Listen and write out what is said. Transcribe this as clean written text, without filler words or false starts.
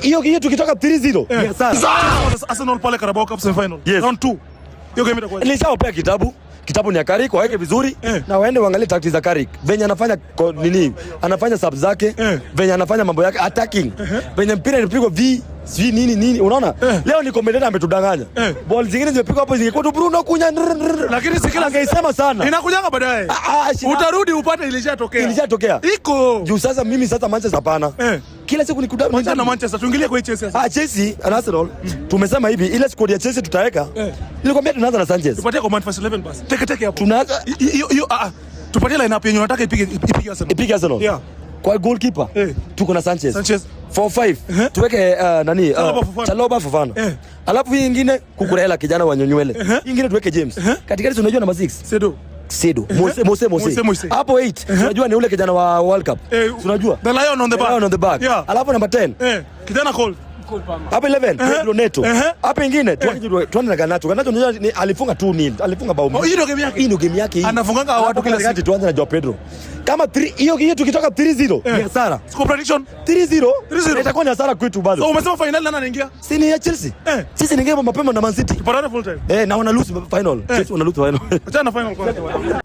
Hiyo tukitoka 3-0 ni sana. Arsenal pale Carabao Cup semi final. Round 2. Hiyo game itakuwa. Nilishawapea kitabu ni ya Carrick, waweke vizuri na waende waangalie tactics za Carrick. Venye anafanya nini? Anafanya subs zake, venye anafanya mambo yake attacking. Venye mpira inapigwa nini unaona? Leo ni commentator ametudanganya. Ball zingine zimepigwa hapo zingekuwa tu Bruno kunya. Lakini si kila angeisema sana. Inakujanga baadaye. Utarudi upate ilishatoka. Iko. Juu sasa mimi Manchester hapana. Kila siku Manchester na Manchester tuingilie kwa Chelsea. Chelsea na Arsenal tumesema hivi ile squad ya Chelsea tutaweka. Nilikwambia tunaanza na Sanchez. Tupatie command first 11 basi. Teke hapo. Tunaanza hiyo tupatie lineup yenyewe unataka ipige Arsenal. Ipige Arsenal. Yeah. Kwa goalkeeper tuko na Sanchez 4-5 tuweke Chalobah Fofana. Alafu hii nyingine Kukurela kijana wa Nyonywele. Hii nyingine tuweke James. Katikati unajua namba 6 Sedo Mose hapo 8 unajua ni ule kijana wa World Cup unajua the lion on the back. Yeah. Alafu namba 10 kijana Cole hapo 11 Pedro Neto hapo ingine tuone na Garnacho unajua alifunga 2-0 alifunga bao moja. Hii ndio game yake hii anafunganga watu kila siku. Tuanze na Joao Pedro kama 3 hiyo tukitoka 3-0 ni hasara. Score prediction 3-0 itakuwa ni hasara kwetu bado. So umesema final nani anaingia? Si ni ya Chelsea. Sisi ni game mapema na Man City. Tupatane full time. Na wana lose final. Chelsea wana lose final. Acha na final kwanza.